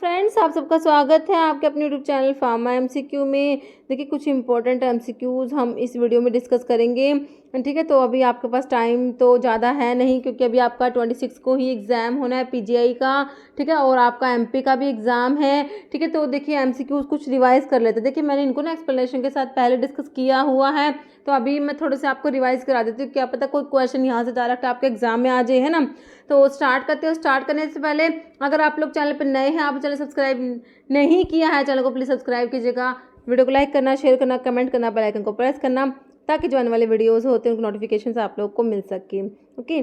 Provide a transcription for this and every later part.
Friends, आप सबका स्वागत है आपके अपने यूट्यूब चैनल फार्मा एमसीक्यू में। देखिए, कुछ इंपॉर्टेंट एमसीक्यूज़ हम इस वीडियो में डिस्कस करेंगे। ठीक है, तो अभी आपके पास टाइम तो ज़्यादा है नहीं, क्योंकि अभी आपका 26 को ही एग्ज़ाम होना है पीजीआई का। ठीक है, और आपका एमपी का भी एग्ज़ाम है। ठीक है, तो देखिए एमसीक्यूज़ कुछ रिवाइज़ कर लेते हैं। देखिए, मैंने इनको ना एक्सप्लेनेशन के साथ पहले डिस्कस किया हुआ है, तो अभी मैं थोड़े से आपको रिवाइज़ करा देती हूँ। क्या पता कोई क्वेश्चन यहाँ से डायरेक्ट आपके एग्जाम में आ जाए, है ना। तो स्टार्ट करते हो। स्टार्ट करने से पहले अगर आप लोग चैनल पर नए हैं, आप चैनल सब्सक्राइब नहीं किया है, चैनल को प्लीज़ सब्सक्राइब कीजिएगा। वीडियो को लाइक करना, शेयर करना, कमेंट करना, बेल आइकन को प्रेस करना, ताकि जो आने वाले वीडियोस होते हैं उनकी नोटिफिकेशन आप लोग को मिल सके। ओके,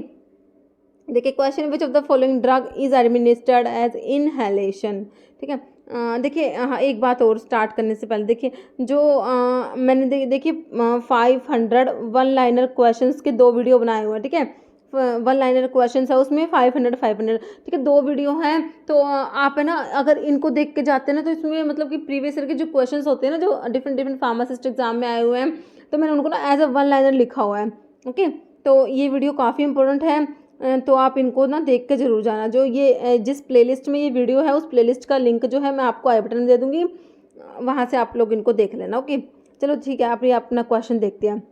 देखिए question, which of the following drug is administered as inhalation. ठीक है, देखिए हाँ, एक बात और स्टार्ट करने से पहले देखिए जो मैंने देखिए 500 वन लाइनर क्वेश्चंस के 2 वीडियो बनाए हुए हैं। ठीक है, वन लाइनर क्वेश्चन है उसमें 500। ठीक है, 2 वीडियो हैं। तो आप है ना, अगर इनको देख के जाते हैं ना, तो इसमें मतलब कि प्रीवियस ईयर के जो क्वेश्चंस होते हैं ना, जो डिफरेंट फार्मासिस्ट एग्जाम में आए हुए हैं, तो मैंने उनको ना एज अ वन लाइनर लिखा हुआ है। ओके, तो ये वीडियो काफ़ी इंपॉर्टेंट है। तो आप इनको ना देख के ज़रूर जाना। जो ये जिस प्लेलिस्ट में ये वीडियो है, उस प्लेलिस्ट का लिंक जो है मैं आपको आई बटन में दे दूँगी, वहाँ से आप लोग इनको देख लेना। ओके, चलो ठीक है, आप ये अपना क्वेश्चन देखते हैं।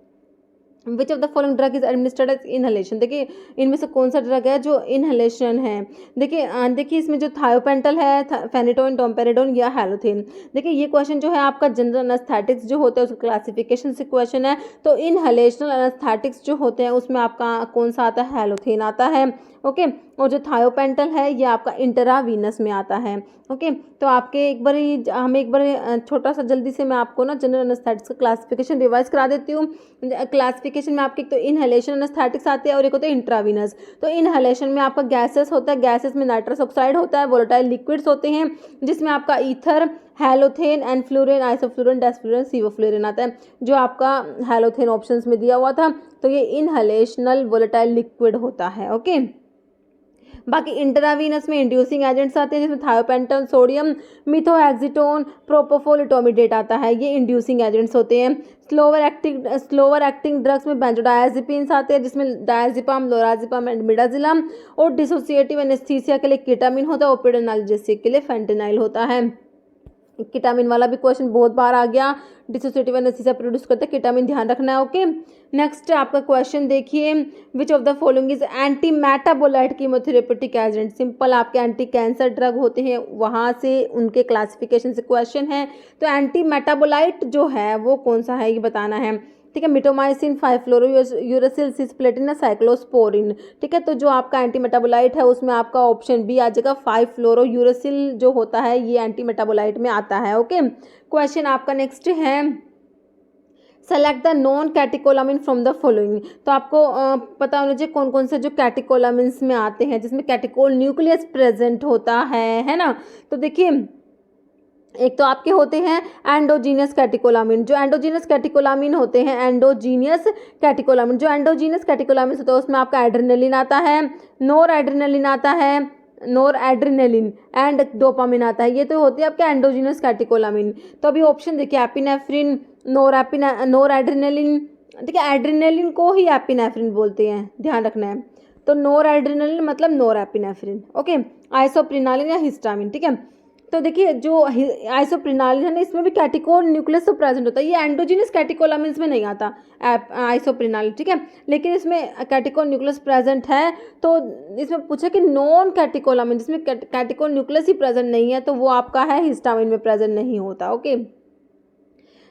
Which of the following drug is administered as inhalation. देखिए, इनमें से कौन सा ड्रग है जो इनहेलेशन है। देखिए इसमें जो थायोपेंटल है, फेनिटोन, डोम्पेरिडोन या हैलोथिन। देखिए, ये क्वेश्चन जो है आपका जनरल एनेस्थेटिक्स जो होता है उसका क्लासिफिकेशन से क्वेश्चन है। तो इनहेलेशनल एनेस्थेटिक्स जो होते हैं उसमें आपका कौन सा आता है, हैलोथिन आता है। ओके, और जो थायोपेंटल है ये आपका इंट्रावीनस में आता है। ओके, तो आपके एक बार छोटा सा जल्दी से मैं आपको ना जनरल एनेस्थेटिक्स का क्लासिफिकेशन रिवाइज करा देती हूँ। क्लासिफिकेशन में आपके एक तो इनहेलेशन एनेस्थेटिक्स आते हैं और एक होता है इंट्रावीनस। तो इनहेलेशन में आपका गैसेस होता है, गैसेस में नाइट्रस ऑक्साइड होता है, वोलेटाइल लिक्विड्स होते हैं, जिसमें आपका ईथर, हैलोथेन, एनफ्लूरेन, आइसोफ्लूरेन, डेस्फ्लूरेन, सीवोफ्लूरेन आता है, जो आपका हैलोथेन ऑप्शंस में दिया हुआ था। तो ये इनहेलेशनल वोलेटाइल लिक्विड होता है। ओके, बाकी इंट्रावीनस में इंड्यूसिंग एजेंट्स आते हैं, जिसमें थायोपेंटन, सोडियम मिथोएक्सिटोन, प्रोपोफोल, इटोमिडेट आता है, ये इंड्यूसिंग एजेंट्स होते हैं। स्लोवर एक्टिंग ड्रग्स में बेंजोडायजेपिन्स आते हैं, जिसमें डायजेपाम, लोराजेपाम एंड मिडाजिलम। और डिसोसिएटिव एनेस्थीसिया के लिए केटामिन होता है, ओपिएड एनाल्जेसिक के लिए फेंटेनाइल होता है। केटामिन वाला भी क्वेश्चन बहुत बार आ गया। डिसोसिएटिव एनेस्थीसिया प्रोड्यूस करते हैं केटामिन, ध्यान रखना है। ओके, नेक्स्ट आपका क्वेश्चन देखिए, विच of the following is anti metabolite chemotherapeutic agent. Simple आपके एंटी कैंसर ड्रग होते हैं, वहाँ से उनके क्लासिफिकेशन से क्वेश्चन है। तो एंटी मेटाबोलाइट जो है वो कौन सा है, ये बताना है। ठीक है, मिटोमाइसिन, 5-फ्लोरो-यूरासिल, सिस्प्लेटिन, साइक्लोस्पोरिन। ठीक है, तो जो आपका एंटी मेटाबोलाइट है उसमें आपका ऑप्शन बी आ जाएगा, 5-फ्लोरो-यूरासिल जो होता है ये एंटी मेटाबोलाइट में आता है। ओके, क्वेश्चन आपका नेक्स्ट है, select the non catecholamine from the following. तो आपको पता होना चाहिए कौन कौन से जो कैटिकोलामिन्स में आते हैं, जिसमें कैटिकोल न्यूक्लियस प्रेजेंट होता है ना। तो देखिए, एक तो आपके होते हैं एंडोजीनियस कैटिकोलामिन। जो एंडोजीनियस कैटिकोलामिन होते हैं, एंडोजीनियस कैटिकोलामिन, जो एंडोजीनियस कैटिकोलामिन होता है उसमें आपका एड्रेनलिन आता है, नोर एड्रेनलिन आता है, नोर एड्रेनलिन एंड डोपामिन आता है। ये तो होती है आपके एंडोजीनियस कैटिकोलामिन। तो अभी ऑप्शन देखिए, एपिनेफ्रिन, नोर एड्रेनलिन। ठीक है, एड्रेनलिन को ही एपिनेफ्रिन बोलते हैं, ध्यान रखना है। तो नोर एड्रेनलिन मतलब नोर एपिनेफ्रिन। ओके, आइसोप्रिनालिन या हिस्टामिन। ठीक है, तो देखिए जो आइसोप्रिनालिन है ना, इसमें भी कैटिकोल न्यूक्लियस तो प्रेजेंट होता है, ये एंडोजीनियस कैटिकोलामिन्स में नहीं आता आइसोप्रिनालिन। ठीक है, लेकिन इसमें कैटिकोल न्यूक्लियस प्रेजेंट है। तो इसमें पूछा कि नॉन कैटिकोलामिन, जिसमें कैटिकोल न्यूक्लियस ही प्रेजेंट नहीं है, तो वो आपका है हिस्टामिन में प्रेजेंट नहीं होता। ओके,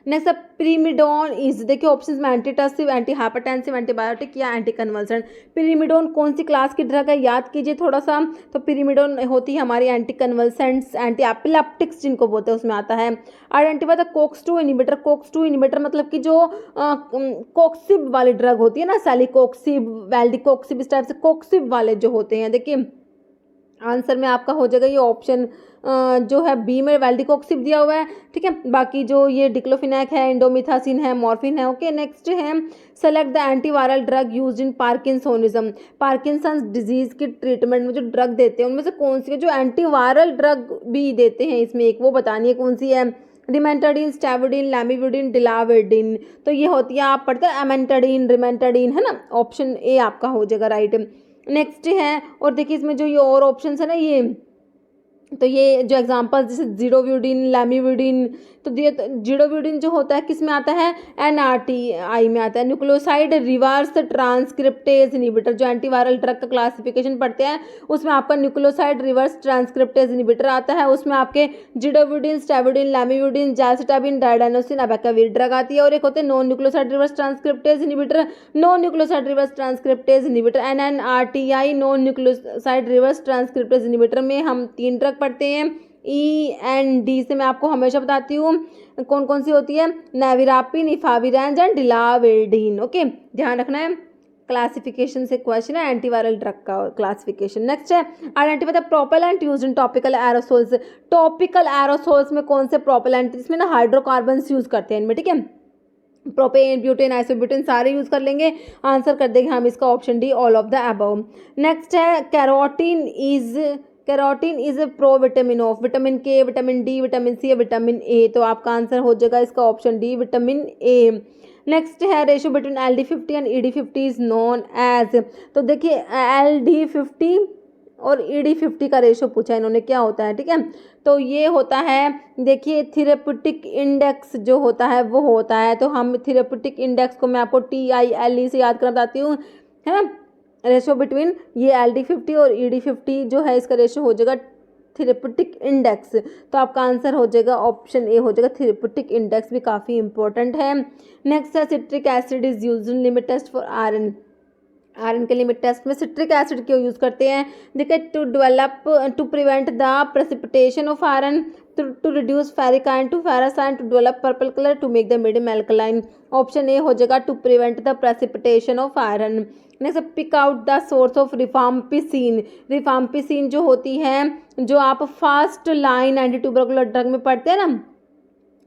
नेक्स्ट प्रीमिडोन इज, देखिए ऑप्शंस में एंटीटसिव, एंटी हाइपरटेंसिव, एंटीबायोटिक या एंटी कन्वल्सन। प्रीमिडोन कौन सी क्लास की ड्रग है, याद कीजिए थोड़ा सा। तो प्रीमिडोन होती है हमारी एंटी कन्वल्सेंट्स, एंटी एपिलेप्टिक्स जिनको बोलते हैं, उसमें आता है। Identify the cox two inhibitor. Cox two inhibitor मतलब कि जो कोक्सिब वाली ड्रग होती है ना, सेलिकोक्सिब, वैल्डिकोक्सिब, इस टाइप से कोक्सिब वाले जो होते हैं। देखिए आंसर में आपका हो जाएगा ये ऑप्शन जो है बी में वैल्डिकोक्सिब दिया हुआ है। ठीक है, बाकी जो ये डिक्लोफिनैक है, इंडोमिथासिन है, मॉर्फिन है। ओके, नेक्स्ट है, select the antiviral drug used in parkinsonism. Parkinson's disease की ट्रीटमेंट में जो ड्रग देते हैं उनमें से कौन सी है जो एंटीवायरल ड्रग भी देते हैं, इसमें एक वो बतानी है कौन सी है। रिमेंटाडीन, स्टैविडीन, लैमिविडिन, डिलाविडिन। तो ये होती है, आप पढ़ते हैं एमेंटाडीन, रिमेंटाडीन, है ना। ऑप्शन ए आपका हो जाएगा राइट। नेक्स्ट है, और देखिए इसमें जो ये और ऑप्शन है ना, ये तो ये जो एग्जांपल जैसे जीडोव्यूडिन, लैमिविडिन, तो ये जीडोव्यूडिन जो होता है किस में आता है, NRTI में आता है, न्यूक्लियोसाइड रिवर्स ट्रांसक्रिप्टेज इनहिबिटर। जो एंटीवायरल ड्रग का क्लासिफिकेशन पढ़ते हैं उसमें आपका न्यूक्लियोसाइड रिवर्स ट्रांसक्रिप्टेज इनहिबिटर आता है, उसमें आपके जीडोव्यूडिन, स्टेविडिन, लैमिविडिन, जैसिटाबिन, डायडानोसिन, अबैकाविर ड्रग आती है। और एक होते हैं non nucleoside reverse transcriptase inhibitor, non nucleoside reverse transcriptase inhibitor, NNRTI non nucleoside reverse transcriptase inhibitor में हम 3 ड्रग पढ़ते हैं। END से मैं आपको हमेशा बताती हूँ कौन कौन सी होती है, नेविरापिन, इफाविरेंज एंड डिलाविरडीन। ओके, ध्यान रखना है, क्लासिफिकेशन से क्वेश्चन है, एंटीवायरल ड्रग का क्लासिफिकेशन। नेक्स्ट है identify the propellant used in topical aerosols. Topical aerosols में कौन से प्रोपेलेंट, इसमें ना हाइड्रोकार्बन्स यूज करते हैं इनमें, ठीक है, प्रोपेन, ब्यूटेन, आइसोब्यूटेन सारे यूज कर लेंगे। आंसर कर देंगे हम इसका option D, all of the above. Next है carotene is provitamin of vitamin K, vitamin D, vitamin C या विटामिन ए, तो आपका आंसर हो जाएगा इसका option D, vitamin A. Next है ratio between LD50 and ED50 is known as, तो देखिए LD50 और ED50 का रेशियो पूछा है इन्होंने, क्या होता है, ठीक है, तो ये होता है, देखिए थेरेप्यूटिक इंडेक्स जो होता है वो होता है, तो हम थेरेप्यूटिक इंडेक्स को मैं आपको TILE से याद करना बताती हूँ, है ना, रेशियो बिटवीन ये LD50 और ED50 जो है इसका रेशियो हो जाएगा थेरेप्यूटिक इंडेक्स, तो आपका आंसर हो जाएगा ऑप्शन ए हो जाएगा, थेरेप्यूटिक इंडेक्स भी काफ़ी इंपॉर्टेंट है। नेक्स्ट है citric acid is used in limit test for iron. Iron के लिमिट टेस्ट में सिट्रिक एसिड क्यों यूज़ करते हैं, देखिए to prevent the precipitation of iron, to reduce ferric iron to ferrous iron, to develop purple colour, to make the medium alkaline. Option A हो जाएगा to prevent the precipitation of iron. Next pick out the source of rifampicin. Rifampicin जो होती है, जो आप first line anti tubercular drug में पढ़ते हैं ना,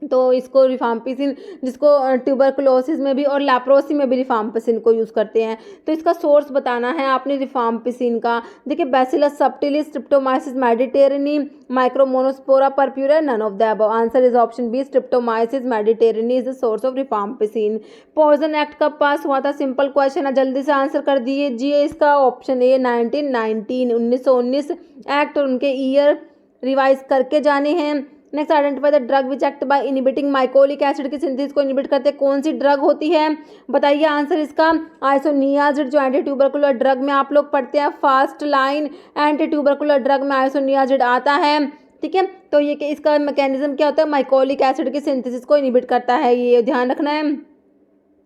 तो इसको रिफाम्पिसिन, जिसको ट्यूबरकुलोसिस में भी और लैप्रोसी में भी रिफाम्पिसिन को यूज़ करते हैं, तो इसका सोर्स बताना है आपने रिफाम्पिसिन का। देखिए bacillus subtilis, streptomyces mediterranei, micromonospora purpurea, none of the above. Answer is option B, streptomyces mediterranei is the source of rifampicin. Poison act कब पास हुआ था, सिंपल क्वेश्चन है, जल्दी से आंसर कर दीजिए इसका ऑप्शन ए 1919, 1919 एक्ट और उनके ईयर रिवाइज करके जाने हैं। Next identify the drug which act by inhibiting mycolic acid की सिंथेसिस को इनहिबिट करते कौन सी ड्रग होती है, बताइए आंसर इसका, आइसोनियाजिड, जो एंटी ट्यूबरकुलर ड्रग में आप लोग पढ़ते हैं, first line anti tubercular drug में आइसोनियाजिड आता है, ठीक है, तो ये कि इसका मैकेनिज्म क्या होता है, माइकोलिक एसिड की सिंथेसिस को इनहिबिट करता है, ये ध्यान रखना है।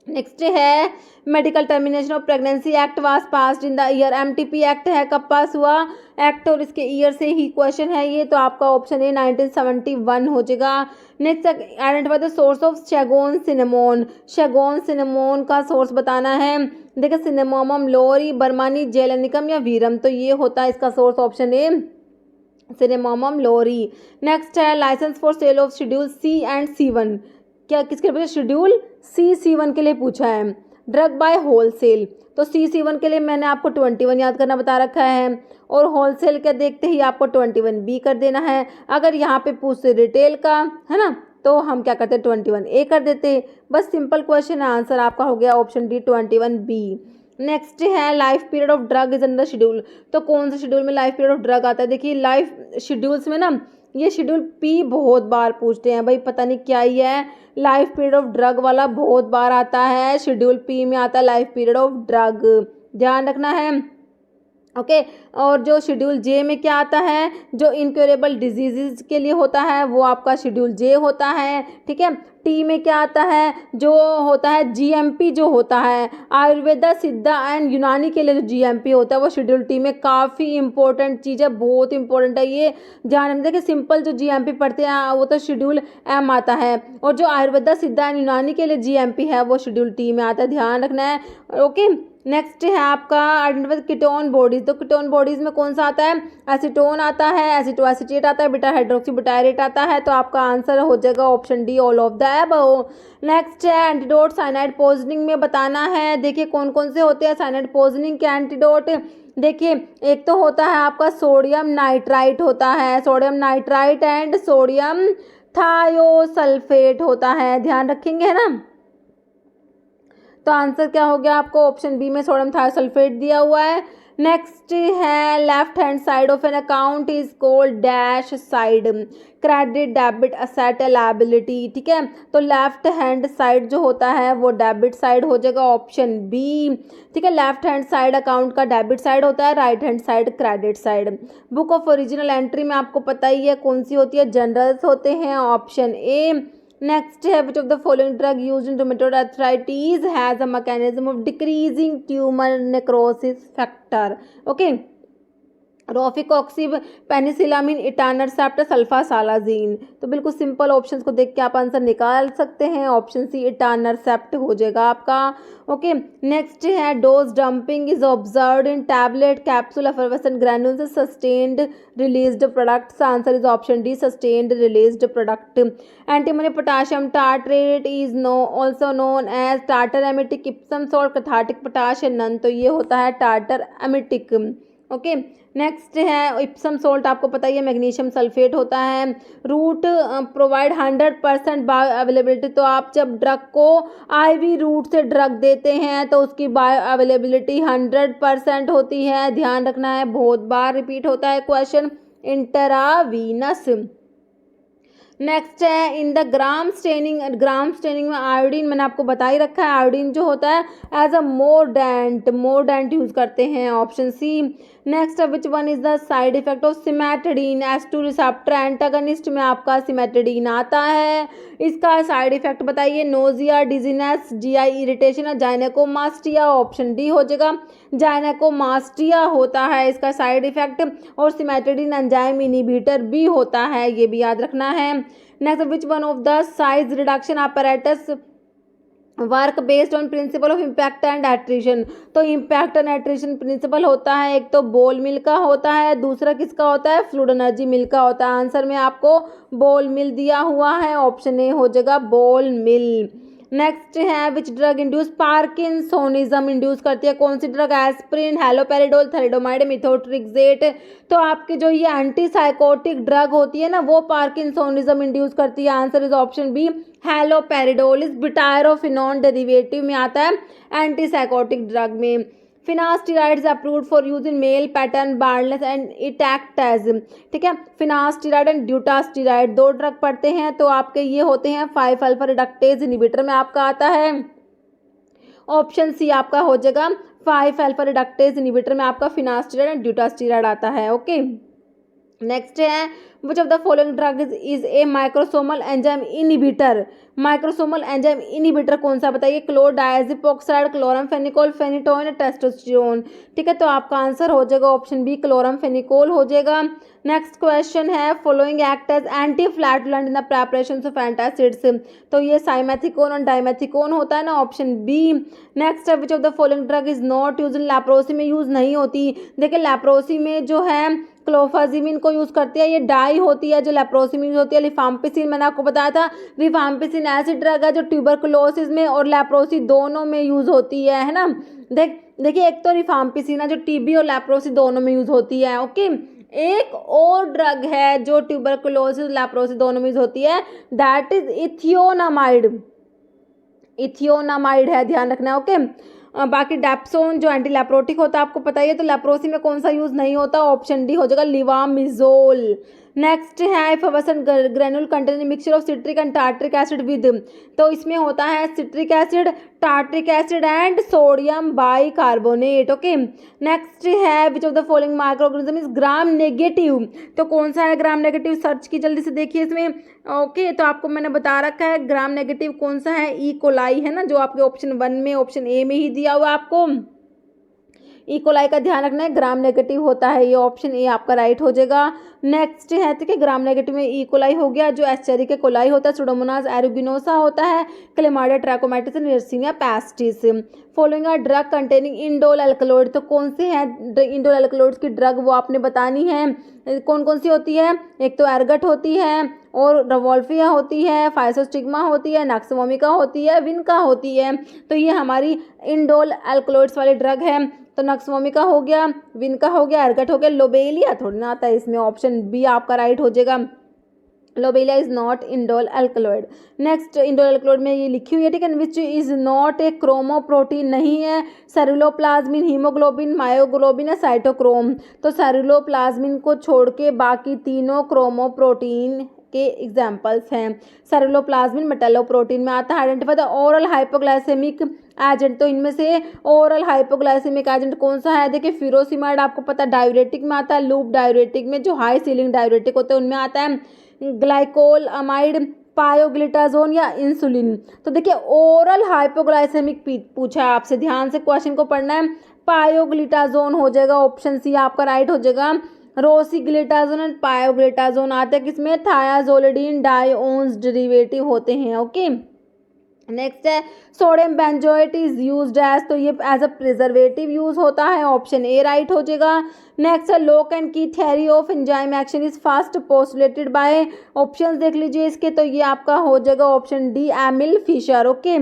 नेक्स्ट है medical termination of pregnancy act was passed in the year. MTP act है कब पास हुआ एक्ट, और इसके ईयर से ही क्वेश्चन है ये, तो आपका ऑप्शन ए 1971 हो जाएगा। Next identify the source of Saigon cinnamon. Saigon cinnamon का सोर्स बताना है, देखिए सिनेमोमम लोरी, बर्मानी जेलेनिकम या वीरम, तो ये होता है इसका source option A, cinnamomum loureiroi. Next है licence for sale of schedule C and C1, क्या किसके लिए, शेड्यूल C1 के लिए पूछा है, ड्रग बाय होलसेल, तो C1 के लिए मैंने आपको 21 याद करना बता रखा है, और होलसेल के देखते ही आपको 21B कर देना है। अगर यहाँ पे पूछते रिटेल का, है ना, तो हम क्या करते 21A कर देते, बस सिंपल क्वेश्चन है, आंसर आपका हो गया ऑप्शन डी 21B। नेक्स्ट है life period of drug is under schedule, तो कौन सा शेड्यूल में लाइफ पीरियड ऑफ ड्रग आता है, देखिए लाइफ शेड्यूल्स में ना ये शेड्यूल P बहुत बार पूछते हैं भाई, पता नहीं क्या ही है, लाइफ पीरियड ऑफ ड्रग वाला बहुत बार आता है, शेड्यूल P में आता है लाइफ पीरियड ऑफ ड्रग, ध्यान रखना है। ओके, और जो शेड्यूल J में क्या आता है, जो इनक्योरेबल डिजीजेज के लिए होता है वो आपका शेड्यूल J होता है, ठीक है। T में क्या आता है, जो होता है GMP जो होता है आयुर्वेदा, सिद्धा एंड यूनानी के लिए जो GMP होता है वो शेड्यूल T में काफ़ी इंपॉर्टेंट चीज़ है, बहुत इंपॉर्टेंट है ये, ध्यान में देखिए सिंपल जो GMP पढ़ते हैं वो तो शेड्यूल M आता है, और जो आयुर्वेदा, सिद्धा एंड यूनानी के लिए GMP है वो शेड्यूल T में आता है, ध्यान रखना है। ओके, नेक्स्ट है आपका आइडेंटिफाई कीटोन बॉडीज, तो कीटोन बॉडीज में कौन सा आता है, एसीटोन आता है, एसीटोएसीटेट आता है, बीटा हाइड्रोक्सीब्यूटायरेट आता है, तो आपका आंसर हो जाएगा option D, all of the above. Next है एंटीडोट साइनाइड पॉइजनिंग में बताना है, देखिए कौन कौन से होते हैं साइनाइड पॉइजनिंग के एंटीडोट, देखिए एक तो होता है आपका सोडियम नाइट्राइट होता है, sodium nitrite and sodium thiosulphate होता है, ध्यान रखेंगे, है ना, तो आंसर क्या हो गया आपको ऑप्शन बी में सोडियम थायोसल्फेट दिया हुआ है। नेक्स्ट है left hand side of an account is called dash side, credit debit asset liability, ठीक है। तो लेफ्ट हैंड साइड जो होता है वो डेबिट साइड हो जाएगा, ऑप्शन बी, ठीक है। लेफ्ट हैंड साइड अकाउंट का डेबिट साइड होता है, right hand side credit side. Book of original entry में आपको पता ही है कौन सी होती है, जनरल्स होते हैं, ऑप्शन ए। नेक्स्ट है which of the following drug used in rheumatoid arthritis has a mechanism of decreasing tumour necrosis factor, okay. Rofecoxib, penicillamine, etanercept, sulfasalazine. तो बिल्कुल सिंपल ऑप्शंस को देख के आप आंसर निकाल सकते हैं, ऑप्शन सी इटानरसेप्ट हो जाएगा आपका, ओके। नेक्स्ट है dose dumping is observed in tablet, capsule, effervescent granules, sustained released products. Answer is option D, sustained released product. Antimony potassium tartrate is also known as tartar emetic, Epsom salt, cathartic potash, none. तो ये होता है tartar emetic, okay. Next है Epsom salt, आपको पता ही है magnesium sulphate होता है। रूट प्रोवाइड 100% बायो अवेलेबिलिटी, तो आप जब ड्रग को आईवी रूट से ड्रग देते हैं तो उसकी बायो अवेलेबिलिटी 100% होती है, ध्यान रखना है, बहुत बार रिपीट होता है क्वेश्चन। इंट्रावीनस। नेक्स्ट है in the gram staining, gram staining में आयोडीन मैंने आपको बता ही रखा है, आयोडीन जो होता है एज अ मोरडेंट यूज करते हैं, option C. Next which one is the side effect of cimetidine, एस2 रिसेप्टर एंटागनिस्ट में आपका सिमेटडीन आता है, इसका साइड इफेक्ट बताइए। Nausea, dizziness, GI irritation, gynaecomastia, option D हो जाएगा, जाइनेकोमास्टिया होता है इसका साइड इफेक्ट, और सिमेटडीन एंजाइम इनिबिटर भी होता है, ये भी याद रखना है। Next which one of the size reduction apparatus work based on principle of impact and attrition, तो इम्पैक्ट एंड एट्रिशन प्रिंसिपल होता है, एक तो बोल मिल का होता है, दूसरा किसका होता है, फ्लूइड एनर्जी मिल का होता है। आंसर में आपको बोल मिल दिया हुआ है, ऑप्शन ए हो जाएगा बोल मिल। नेक्स्ट है which drug induce parkinsonism, induce करती है कौन सी ड्रग, एस्प्रिन, हैलोपेरिडोल, थैलिडोमाइड, मिथोट्रिक्सेट। तो आपकी जो ये एंटीसाइकोटिक ड्रग होती है ना वो पार्किंसोनिज्म इंड्यूस करती है, answer is option B, haloperidol. इस ब्यूटायरोफिनोन डेरिवेटिव में आता है एंटीसाइकोटिक ड्रग में। Finasteride's approved for use in male pattern baldness and it act as, ठीक है। फिनास्टिराइड एंड ड्यूटास्टिराइड दो ड्रग पढ़ते हैं, तो आपके ये होते हैं 5 अल्फा रिडक्टेज इनहिबिटर में आपका आता है, ऑप्शन सी आपका हो जाएगा 5 अल्फा रिडक्टेज इनहिबिटर में आपका फिनास्टिराइड एंड ड्यूटास्टिराइड आता है, ओके। नेक्स्ट है which of the following drug is a microsomal enzyme inhibitor, microsomal enzyme inhibitor कौन सा बताइए, क्लोरडायजिपोक्साइड, क्लोरामफेनिकोल, फेनिटोइन, टेस्टोस्टेरोन, ठीक है। तो आपका आंसर हो जाएगा ऑप्शन बी, क्लोरामफेनिकोल हो जाएगा। नेक्स्ट क्वेश्चन है following act as anti flatulent in the preparation of antacids, तो ये साइमेथिकोन और डाइमेथिकोन होता है ना, ऑप्शन बी। नेक्स्ट है which of the following drug is not use in leprosy, में यूज नहीं होती, देखिए लैप्रोसी में जो है क्लोफाजिमिन को यूज करती है, ये डाई होती है जो लेप्रोसी में यूज होती है। रिफाम्पिसिन मैंने आपको बताया था, रिफाम्पिसिन ऐसी ड्रग है जो ट्यूबरकुलोसिस में और लेप्रोसी दोनों में यूज होती है ना। देखिए एक तो रिफाम्पिसिन है जो टीबी और लेप्रोसी दोनों में यूज होती है, ओके। एक और ड्रग है जो ट्यूबरकुलोसिस लेप्रोसी दोनों में यूज होती है, दैट इज इथियोनामाइड, इथियोनामाइड है, ध्यान रखना है, ओके। बाकी डेप्सोन जो एंटी लेप्रोटिक होता है आपको पता ही है, तो लेप्रोसी में कौन सा यूज नहीं होता, ऑप्शन डी हो जाएगा लिवामिजोल। नेक्स्ट है effervescent granule containing mixture of citric and tartaric acid with, तो इसमें होता है citric acid, tartaric acid and sodium bicarbonate, okay. Next है which of the following microorganism is gram negative, तो कौन सा है ग्राम नेगेटिव, सर्च की जल्दी से देखिए इसमें, ओके। तो आपको मैंने बता रखा है ग्राम नेगेटिव कौन सा है, ई कोलाई है ना, जो आपके ऑप्शन 1 में ऑप्शन ए में ही दिया हुआ आपको, ई कोलाई का ध्यान रखना है, ग्राम नेगेटिव होता है, ये ऑप्शन ए आपका राइट हो जाएगा। नेक्स्ट है ठीक है, ग्राम नेगेटिव में ई कोलाई हो गया, जो एस्चेरिका कोलाई होता है, सुडोमोनास एरुगिनोसा होता है, Chlamydia trachomatis, Yersinia pestis. Following a drug containing indole alkaloid, तो कौन से हैं इंडोल एल्कलॉइड्स की ड्रग वो आपने बतानी है, कौन कौन सी होती है, एक तो एर्गट होती है और रवोल्फिया होती है, फाइसोस्टिग्मा होती है, नक्सवोमिका होती है, विनका होती है। तो ये हमारी इंडोल एल्कलॉइड्स वाली ड्रग है, तो नक्सवोमिका हो गया, विनका हो गया, एर्गट हो गया, लोबेलिया थोड़ी ना आता है इसमें, ऑप्शन बी आपका राइट हो जाएगा। Lobelia is not indole alkaloid. Next indole alkaloid में ये लिखी हुई है, ठीक है, which is not a chromoprotein नहीं है, सेरुलोप्लाज्मिन, हीमोग्लोबिन, मायोग्लोबिन या साइटोक्रोम। तो सेरुलोप्लाज्मिन को छोड़ के बाकी तीनों क्रोमोप्रोटीन के एग्जाम्पल्स हैं। सेरुलोप्लाज्मिन मेटालोप्रोटीन में आता है। Identify the oral hypoglycaemic agent. तो इनमें से ओरल हाइपोग्लाइसेमिक एजेंट कौन सा है? देखिए फ्यूरोसिमाइड आपको पता डायूरेटिक में आता है, लूप डायूरेटिक में जो हाई सीलिंग डायूरेटिक होते हैं उनमें आता है, ग्लाइकोल अमाइड, पायोग्लिटाजोन या इंसुलिन। तो देखिए ओरल हाइपोग्लाइसेमिक पूछा है आपसे, ध्यान से क्वेश्चन को पढ़ना है। पायोग्लिटाजोन हो जाएगा, ऑप्शन सी आपका राइट हो जाएगा। रोसिग्लिटाजोन एंड पायोग्लिटाजोन आते हैं किसमें? थायाजोलिडीन डाइओन्स डेरिवेटिव होते हैं। ओके, नेक्स्ट है sodium benzoate is used as, तो ये एज अ प्रिजर्वेटिव यूज होता है, ऑप्शन ए राइट हो जाएगा। नेक्स्ट है lock and key theory of enzyme action is first postulated by, options देख लीजिए इसके, तो ये आपका हो जाएगा option D Emil Fischer. Okay,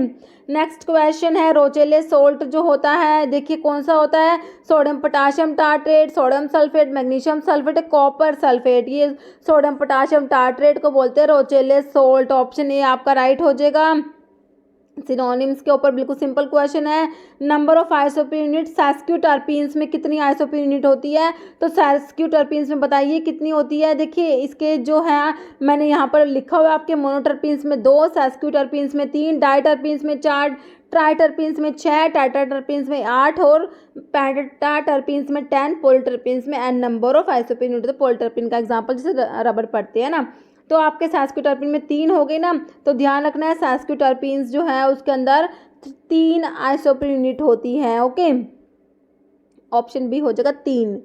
next question है रोचेले सोल्ट जो होता है, देखिए कौन सा होता है? Sodium potassium tartrate, sodium sulphate, magnesium sulphate, copper sulphate. ये सोडियम पोटाशियम टार्ट्रेट को बोलते हैं रोचेले सोल्ट, ऑप्शन ए आपका राइट हो जाएगा। सिनोनिम्स के ऊपर बिल्कुल सिंपल क्वेश्चन है। नंबर ऑफ आइसोप्रीन यूनिट सैस्क्यूटर्पीन्स में कितनी आइसोप्रीन यूनिट होती है? तो सैस्क्यूटर्पीन्स में बताइए कितनी होती है। देखिए इसके जो है मैंने यहाँ पर लिखा हुआ है आपके, मोनोटर्पीन्स में 2, सैस्क्यूटर्पीन्स में 3, डाइटर्पीन्स में 4, ट्राइटर्पीन्स में 6, टाइटाटर्पीन्स में 8 और पेंटाटर्पीन्स में 10, पोलिटर्पीन्स में n number of isoprene unit. तो पोलिटर्पीन का एग्जाम्पल जैसे रबर पड़ते हैं ना, तो आपके सैस्क्यूटर्पीन में 3 हो गई ना, तो ध्यान रखना है सैस्क्यूटर्पीन्स जो है उसके अंदर 3 आइसोप्रीन यूनिट होती हैं। ओके, ऑप्शन बी हो जाएगा 3।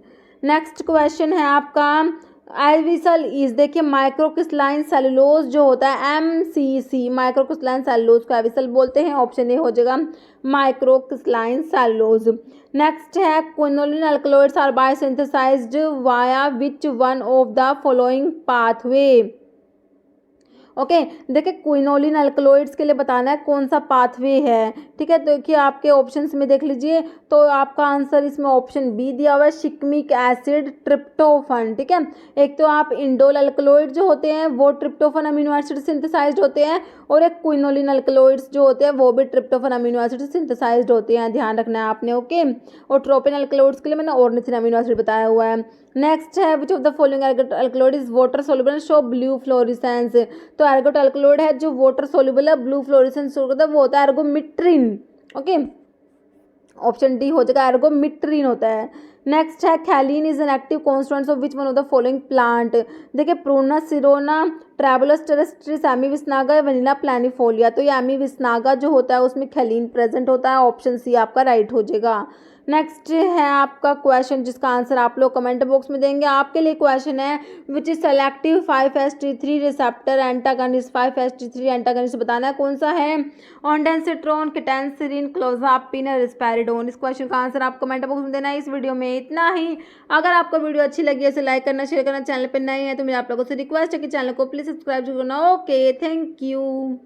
नेक्स्ट क्वेश्चन है आपका एविसल इज, देखिए माइक्रोक्रिस्टलाइन सेलुलोज जो होता है MCC, माइक्रोक्रिस्टलाइन सेलुलोज को एविसल बोलते हैं, ऑप्शन ए हो जाएगा माइक्रोक्रिस्टलाइन सेलुलोज। नेक्स्ट है quinoline alkaloids are biosynthesised via which one of the following pathway. Okay, देखिए क्विनोलिन अल्कलॉइड्स के लिए बताना है कौन सा पाथवे है, ठीक है। तो देखिए आपके ऑप्शंस में देख लीजिए, तो आपका आंसर इसमें ऑप्शन बी दिया हुआ है, शिकमिक एसिड ट्रिप्टोफन, ठीक है। एक तो आप इंडोल अल्कलॉइड जो होते हैं वो ट्रिप्टोफन अमीनो एसिड सिंथेसाइज्ड होते हैं, और एक क्विनोलिन अल्कलॉइड्स जो होते हैं वो भी ट्रिप्टोफन अमीनो एसिड सिंथेसाइज्ड होते हैं, ध्यान रखना है आपने। ओके, और ट्रोपिन अल्कलॉइड्स के लिए मैंने ऑर्निथिन अमीनो एसिड बताया हुआ है। नेक्स्ट है which of the following alkaloid is water soluble show blue florescence. तो एर्गोट अल्कलॉइड है जो वाटर सोल्यूबल है, ब्लू फ्लोरिसेंस होता है वो होता है एर्गोमिट्रिन। ओके, ऑप्शन डी हो जाएगा एर्गोमिट्रिन होता है। नेक्स्ट है khellin is an active constituents of which one of the following plant. देखिए prunus serotina, tribulus terrestris, ammi visnaga, vanilla planifolia. तो ये एमी विस्नागा जो होता है उसमें खैलिन प्रेजेंट होता है, ऑप्शन सी आपका राइट हो जाएगा। नेक्स्ट है आपका क्वेश्चन जिसका आंसर आप लोग कमेंट बॉक्स में देंगे। आपके लिए क्वेश्चन है which is selective 5-HT3 receptor antagonist, 5-HT3 antagonist बताना है कौन सा है। ऑन्डेंसिट्रोन, केटेंसिरिन, क्लोजापिन, रिस्पेरिडोन। इस क्वेश्चन का आंसर आप कमेंट बॉक्स में देना है। इस वीडियो में इतना ही। अगर आपको वीडियो अच्छी लगी है तो लाइक करना, शेयर करना, चैनल पर नए हैं तो मेरे आप लोगों से रिक्वेस्ट है कि चैनल को प्लीज सब्सक्राइब करना। Okay, thank you.